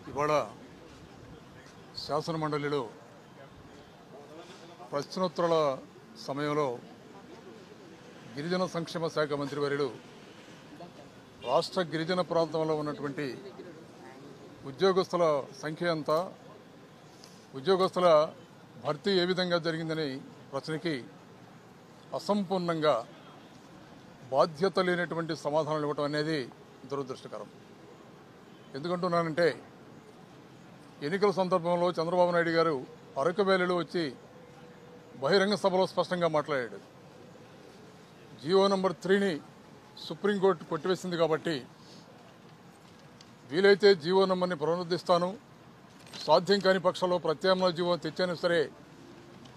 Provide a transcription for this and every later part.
ఇవాళ శాసనమండలిలో ప్రశ్నోత్తరాల సమయంలో గిరిజన సంక్షేమ శాఖ మంత్రి వర్యులు రాష్ట్ర గిరిజన ప్రాంతంలో ఉన్నటువంటి ఉద్యోగస్తుల సంఖ్య ఎంత, ఉద్యోగస్తుల భర్తీ ఏ విధంగా జరిగిందని ప్రశ్నకి అసంపూర్ణంగా బాధ్యత లేనటువంటి సమాధానాలు ఇవ్వటం అనేది దురదృష్టకరం. ఎందుకంటున్నానంటే ఎన్నికల సందర్భంలో చంద్రబాబు నాయుడు గారు అరకు వ్యాలీలో వచ్చి బహిరంగ సభలో స్పష్టంగా మాట్లాడాడు. జియో నంబర్ 3ని సుప్రీంకోర్టు కొట్టివేసింది కాబట్టి వీలైతే జియో నంబర్ని పునరుద్ధరిస్తాను, సాధ్యం కాని పక్షంలో ప్రత్యామ్నాయ జియో తెచ్చైనా సరే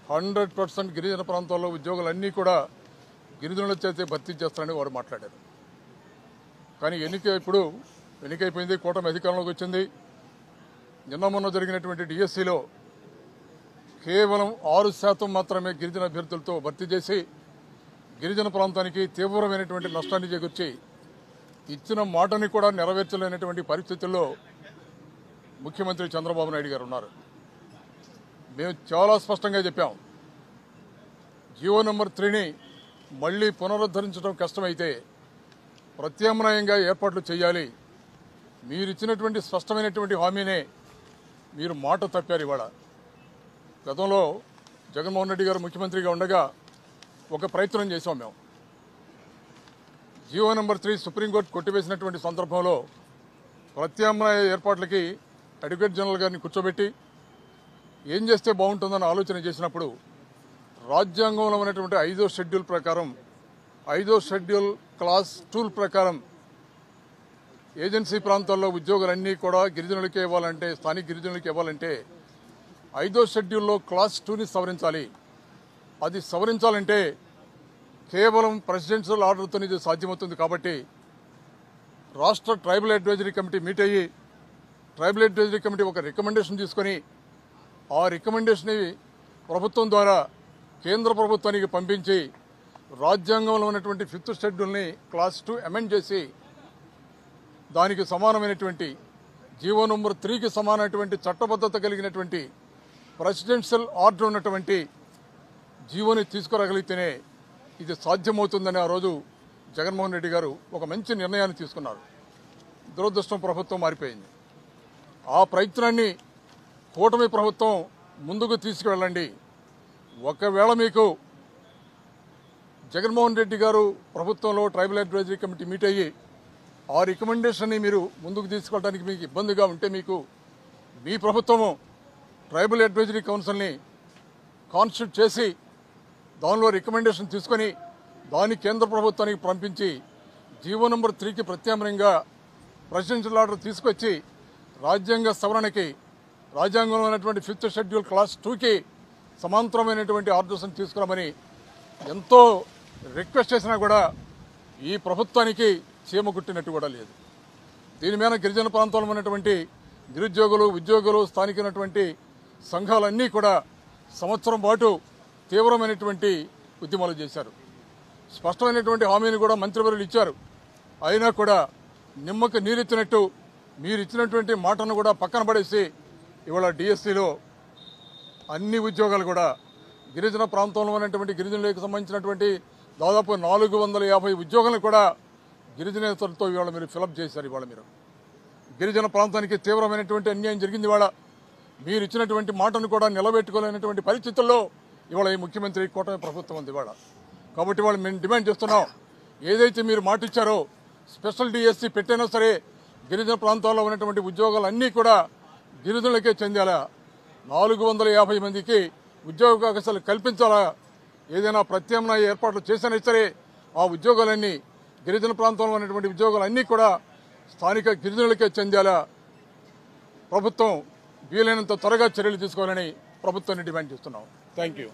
100% గిరిజన ప్రాంతాల్లో ఉద్యోగులన్నీ కూడా గిరిజనుల చేతే భర్తీ చేస్తారని వారు మాట్లాడారు. కానీ ఎన్నికైపోయింది, కూటమి అధికారంలోకి వచ్చింది. నిన్న మొన్న జరిగినటువంటి డిఎస్సిలో కేవలం 6% మాత్రమే గిరిజన అభ్యర్థులతో భర్తీ చేసి గిరిజన ప్రాంతానికి తీవ్రమైనటువంటి నష్టాన్ని చేకూర్చి ఇచ్చిన మాటని కూడా నెరవేర్చలేనటువంటి పరిస్థితుల్లో ముఖ్యమంత్రి చంద్రబాబు నాయుడు గారు ఉన్నారు. మేము చాలా స్పష్టంగా చెప్పాం, జియో నంబర్ 3ని మళ్లీ పునరుద్ధరించడం కష్టమైతే ప్రత్యామ్నాయంగా ఏర్పాట్లు చేయాలి. మీరిచ్చినటువంటి స్పష్టమైనటువంటి హామీనే మీరు మాట తప్పారు. ఇవాళ గతంలో జగన్మోహన్ రెడ్డి గారు ముఖ్యమంత్రిగా ఉండగా ఒక ప్రయత్నం చేశాం. మేము జియో నంబర్ 3 సుప్రీంకోర్టు కొట్టివేసినటువంటి సందర్భంలో ప్రత్యామ్నాయ ఏర్పాట్లకి అడ్వకేట్ జనరల్ గారిని కూర్చోబెట్టి ఏం చేస్తే బాగుంటుందని ఆలోచన చేసినప్పుడు రాజ్యాంగంలో ఉన్నటువంటి 5వ షెడ్యూల్ ప్రకారం 5వ షెడ్యూల్ క్లాస్ 2 ప్రకారం ఏజెన్సీ ప్రాంతాల్లో ఉద్యోగులన్నీ కూడా గిరిజనులకే ఇవ్వాలంటే, స్థానిక గిరిజనులకి ఇవ్వాలంటే 5వ షెడ్యూల్లో క్లాస్ 2ని సవరించాలి. అది సవరించాలంటే కేవలం ప్రెసిడెన్షియల్ ఆర్డర్తో ఇది సాధ్యమవుతుంది. కాబట్టి రాష్ట్ర ట్రైబల్ అడ్వైజరీ కమిటీ మీట్ అయ్యి ట్రైబల్ అడ్వైజరీ కమిటీ ఒక రికమెండేషన్ తీసుకొని ఆ రికమెండేషన్ని ప్రభుత్వం ద్వారా కేంద్ర ప్రభుత్వానికి పంపించి రాజ్యాంగంలో ఉన్నటువంటి 5th షెడ్యూల్ని క్లాస్ 2 అమెండ్ చేసి దానికి సమానమైనటువంటి జియో నంబర్ 3కి సమానమైనటువంటి చట్టబద్ధత కలిగినటువంటి ప్రెసిడెన్షియల్ ఆర్డర్ ఉన్నటువంటి జియోని తీసుకురాగలిగితేనే ఇది సాధ్యమవుతుందని ఆ రోజు జగన్మోహన్ రెడ్డి గారు ఒక మంచి నిర్ణయాన్ని తీసుకున్నారు. దురదృష్టం ప్రభుత్వం మారిపోయింది. ఆ ప్రయత్నాన్ని కూటమి ప్రభుత్వం ముందుకు తీసుకువెళ్ళండి. ఒకవేళ మీకు జగన్మోహన్ రెడ్డి గారు ప్రభుత్వంలో ట్రైబల్ అడ్వైజరీ కమిటీ మీట్ అయ్యి ఆ రికమెండేషన్ని మీరు ముందుకు తీసుకెళ్ళడానికి మీకు ఇబ్బందిగా ఉంటే మీ ప్రభుత్వము ట్రైబల్ అడ్వైజరీ కౌన్సిల్ని కాన్స్టిట్యూట్ చేసి దానిలో రికమెండేషన్ తీసుకొని దాన్ని కేంద్ర ప్రభుత్వానికి పంపించి జియో నంబర్ 3కి ప్రత్యామ్నాయంగా ప్రెసిడెన్షియల్ ఆర్డర్ తీసుకొచ్చి రాజ్యాంగ సవరణకి రాజ్యాంగంలో ఉన్నటువంటి 5th షెడ్యూల్ క్లాస్ 2కి సమాంతరమైనటువంటి ఆర్డర్స్ని తీసుకురామని ఎంతో రిక్వెస్ట్ చేసినా కూడా ఈ ప్రభుత్వానికి చీమ కుట్టినట్టు కూడా లేదు. దీని మీద గిరిజన ప్రాంతాల్లో ఉన్నటువంటి నిరుద్యోగులు, ఉద్యోగులు, స్థానికమైనటువంటి సంఘాలన్నీ కూడా సంవత్సరం పాటు తీవ్రమైనటువంటి ఉద్యమాలు చేశారు. స్పష్టమైనటువంటి హామీని కూడా మంత్రివర్యులు ఇచ్చారు. అయినా కూడా నిమ్మకు నీరెత్తినట్టు మీరు ఇచ్చినటువంటి మాటను కూడా పక్కన పడేసి ఇవాళ డిఎస్సిలో అన్ని ఉద్యోగాలు కూడా గిరిజన ప్రాంతంలో ఉన్నటువంటి గిరిజనులకు సంబంధించినటువంటి దాదాపు 450 ఉద్యోగాలను కూడా గిరిజనేతలతో ఇవాళ మీరు ఫిలప్ చేశారు. ఇవాళ మీరు గిరిజన ప్రాంతానికి తీవ్రమైనటువంటి అన్యాయం జరిగింది. ఇవాళ మీరు ఇచ్చినటువంటి మాటను కూడా నిలబెట్టుకోలేనటువంటి పరిస్థితుల్లో ఇవాళ ఈ ముఖ్యమంత్రి కూటమి ప్రభుత్వం ఉంది ఇవాళ. కాబట్టి ఇవాళ మేము డిమాండ్ చేస్తున్నాం, ఏదైతే మీరు మాట ఇచ్చారో స్పెషల్ డిఎస్సి పెట్టైనా సరే గిరిజన ప్రాంతాల్లో ఉన్నటువంటి ఉద్యోగాలన్నీ కూడా గిరిజనులకే చెందాలా, 450 మందికి ఉద్యోగ అవకాశాలు కల్పించాలా, ఏదైనా ప్రత్యామ్నాయ ఏర్పాట్లు చేసినా సరే ఆ ఉద్యోగాలన్నీ గిరిజన ప్రాంతంలో ఉన్నటువంటి ఉద్యోగాలన్నీ కూడా స్థానిక గిరిజనులకే చెందాలా. ప్రభుత్వం వీలైనంత త్వరగా చర్యలు తీసుకోవాలని ప్రభుత్వాన్ని డిమాండ్ చేస్తున్నాం. Thank you.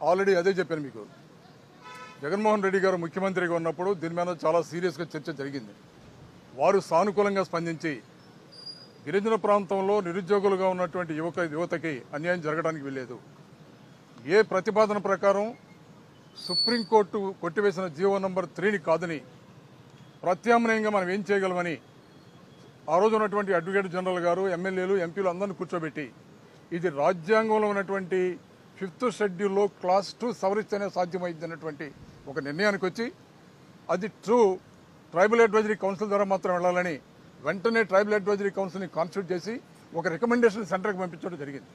ఆల్రెడీ అదే చెప్పాను మీకు. జగన్మోహన్ రెడ్డి గారు ముఖ్యమంత్రిగా ఉన్నప్పుడు దీని మీద చాలా సీరియస్గా చర్చ జరిగింది. వారు సానుకూలంగా స్పందించి గిరిజన ప్రాంతంలో నిరుద్యోగులుగా ఉన్నటువంటి యువతకి అన్యాయం జరగడానికి వీల్లేదు. ఏ ప్రతిపాదన ప్రకారం సుప్రీంకోర్టు కొట్టివేసిన జీవో నంబర్ 3ని కాదని ప్రత్యామ్నాయంగా మనం ఏం చేయగలమని ఆ రోజు ఉన్నటువంటి అడ్వకేట్ జనరల్ గారు, ఎమ్మెల్యేలు, ఎంపీలు అందరినీ కూర్చోబెట్టి ఇది రాజ్యాంగంలో ఉన్నటువంటి 5th షెడ్యూల్లో క్లాస్ 2 సవరిస్తేనే సాధ్యమైంది అన్నటువంటి ఒక నిర్ణయానికి వచ్చి అది ట్రైబల్ అడ్వైజరీ కౌన్సిల్ ద్వారా మాత్రం వెళ్ళాలని వెంటనే ట్రైబల్ అడ్వైజరీ కౌన్సిల్ని కాన్స్టిట్యూట్ చేసి ఒక రికమెండేషన్ సెంటర్కి పంపించడం జరిగింది.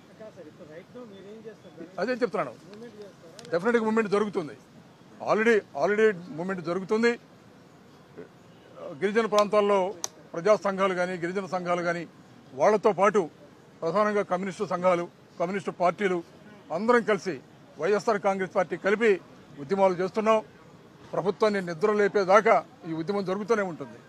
అదే చెప్తున్నాను, డెఫినెట్గా మూవ్మెంట్ జరుగుతుంది. ఆల్రెడీ మూవ్మెంట్ జరుగుతుంది. గిరిజన ప్రాంతాల్లో ప్రజా సంఘాలు కానీ, గిరిజన సంఘాలు కానీ, వాళ్లతో పాటు ప్రధానంగా కమ్యూనిస్టు సంఘాలు, కమ్యూనిస్టు పార్టీలు అందరం కలిసి వైఎస్ఆర్ కాంగ్రెస్ పార్టీ కలిపి ఉద్యమాలు చేస్తున్నాం. ప్రభుత్వాన్ని నిద్ర లేపేదాకా ఈ ఉద్యమం జరుగుతూనే ఉంటుంది.